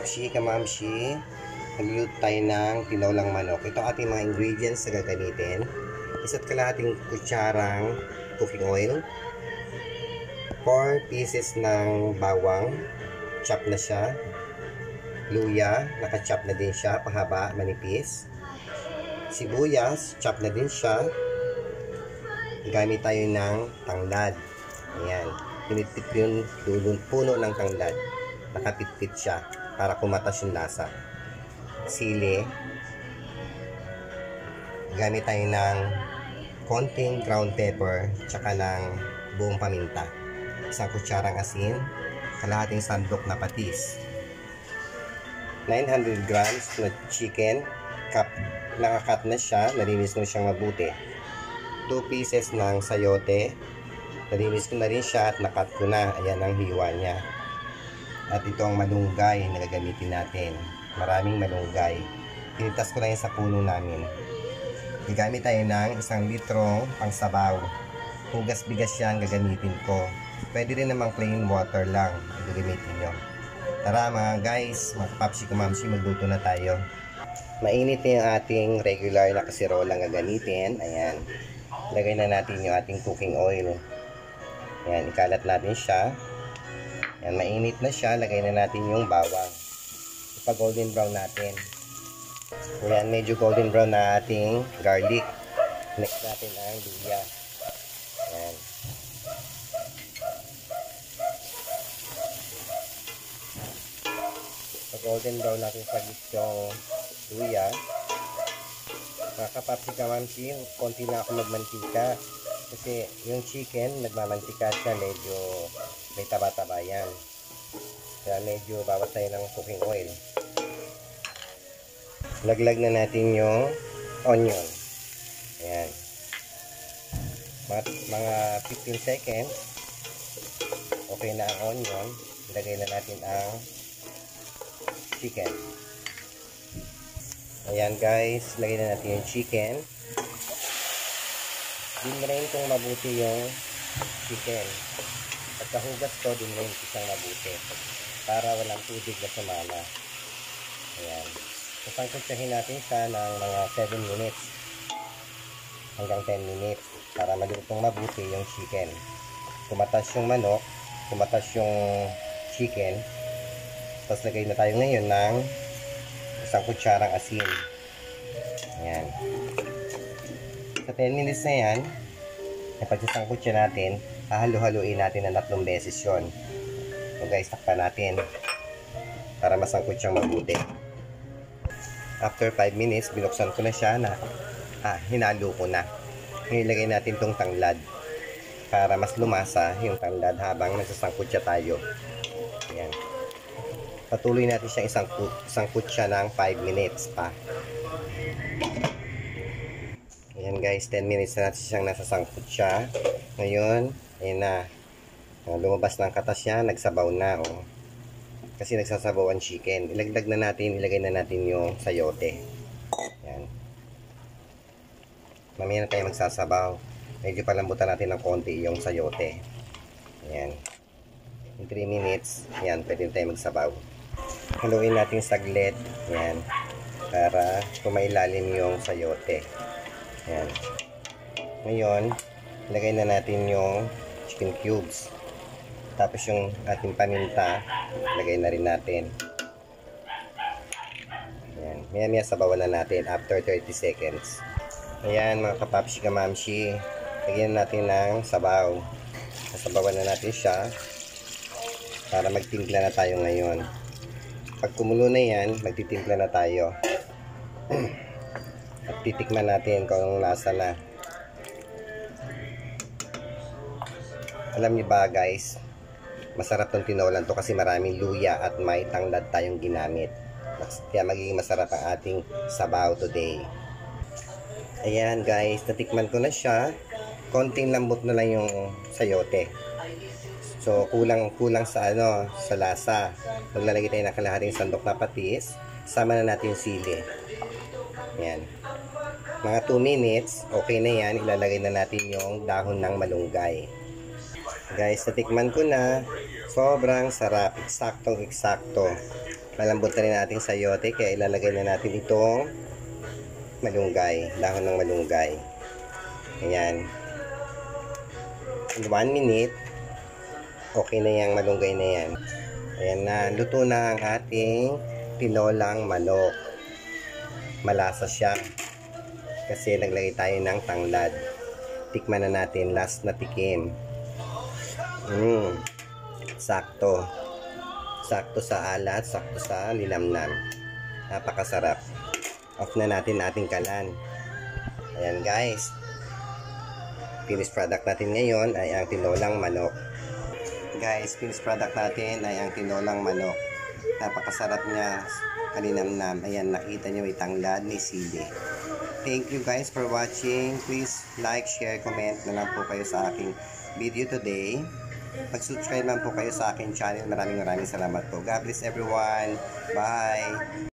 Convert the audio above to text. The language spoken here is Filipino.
kapapsi, kamamsi, nagluluto tayo ng tinolang manok. Ito ating mga ingredients na gagamitin. Isa't kalahating kutsarang cooking oil, 4 pieces ng bawang, chop na siya, luya, naka-chop na din siya, pahaba, manipis, sibuyas, chop na din siya, gamit tayo ng tanglad. Ayan, pinitpit yung dulong puno ng tanglad, nakapitpit siya para kumatas yung lasa. Sili, gamit tayo ng konting ground pepper, tsaka ng buong paminta, isang kutsarang asin, kalahating sandok na patis, 900 grams na chicken, nakakat na siya, nalinis ko siyang mabuti, 2 pieces ng sayote, nalinis ko na rin siya at nakat ko na, ayan ang hiwa niya. At ito ang malunggay na gagamitin natin, maraming malunggay, pinitas ko na yan sa puno namin. Gagamit tayo ng 1 litrong pangsabaw. Hugas bigas yan gagamitin ko. Pwede rin namang plain water lang ang gagamitin nyo. Tara mga guys, mga kapapsi kumamsi, magluto na tayo. Mainit na yung ating regular na kasirola ang gagamitin. Ayan. Lagay na natin yung ating cooking oil. Ayan, ikalat natin siya. Ayan, mainit na siya. Lagay na natin yung bawang. Ipa-golden brown natin. Ayan, medyo golden brown na ating garlic. Next natin ang luya. Ayan. Pag golden brown natin pagis yung luya, mga kapapsi kamamsi, konti na ako magmantika. Kasi yung chicken, nagmamantika siya, medyo may taba-taba yan. Kaya medyo bawas tayo ng cooking oil. Laglag na natin yung onion. Ayan. Mga 15 seconds. Okay na ang onion. Ilagay na natin ang chicken. Ayan guys. Lagay na natin yung chicken. Dinrain kong mabuti yung chicken. Pagkahugas ko, dinrain ko siyang mabuti. Para walang tubig na sumama. Ayan. Pasangkutsahin natin siya ng mga 7 minutes hanggang 10 minutes para malutong mabuti yung chicken. Kumatas yung manok, kumatas yung chicken. Tapos lagay na tayo ngayon ng 1 kutsarang asin. Ayan. Sa 10 minutes na yan, pagsasangkutsa natin, hahalo-haluin natin ng 3 beses yun. So guys, takpan natin para masangkut siyang mabuti. After 5 minutes, binuksan ko na siya na hinalo ko na. Nilagay natin tong tanglad para mas lumasa yung tanglad habang nagsasangkut siya tayo. Ayan. Patuloy natin siyang isangkut siya ng 5 minutes pa. Ayan guys, 10 minutes na natin siyang nasasangkut siya. Ngayon, ayan na. Lumabas na ang katas niya, nagsabaw na. Oh. Kasi nagsasabaw ang chicken. Ilagay na natin yung sayote. Yan. Mamaya na tayo magsasabaw. Medyo palambutan natin ng konti yung sayote. Ayan. In 3 minutes, yan, pwede tayo magsabaw. Haluin natin saglit. Yan. Para kumailalim yung sayote. Yan. Ngayon, ilagay na natin yung chicken cubes. Tapos yung ating paminta, lagay na rin natin. Ayan. Maya-maya sabawan na natin after 30 seconds. Ayan mga kapapsi kamamsi. Lagyan natin ng sabaw. Sabawan na natin siya para magtimpla na tayo ngayon. Pag kumulo na yan, magtitimpla na tayo. At titikman natin kung anong lasa na. Alam niyo ba guys, masarap tong tinolan to kasi maraming luya at may tanglad tayong ginamit. Kaya magiging masarap ang ating sabaw today. Ayan guys, natikman ko na siya. Konting lambot na lang yung sayote. So kulang sa sa lasa. Maglalagay tayo ng kalahating sandok na patis. Sama na natin yung sili. Ayan. Mga 2 minutes, okay na yan. Ilalagay na natin yung dahon ng malunggay. Guys, natikman ko na. Sobrang sarap. Eksaktong-eksakto. Malambot na rin natin sayote, kaya ilalagay na natin itong malunggay, dahon ng malunggay. Ayan. In 1 minute, okay na yung malunggay na yan. Ayan na, luto na ang ating tinolang manok. Malasa siya kasi naglagay tayo ng tanglad. Tikman na natin, last na tikim. Sakto. Sakto sa alat, sakto sa linamnam. Napakasarap. Off na natin ating kalan. Ayan guys. Finished product natin ngayon ay ang tinolang manok. Guys, finished product natin ay ang tinolang manok. Napakasarap niya, kalinamnam. Ayan, nakita niyo may tanglad, may sili. Thank you guys for watching. Please like, share, comment na lang po kayo sa aking video today. Mag-subscribe lang po kayo sa aking channel. Maraming salamat po. God bless everyone. Bye!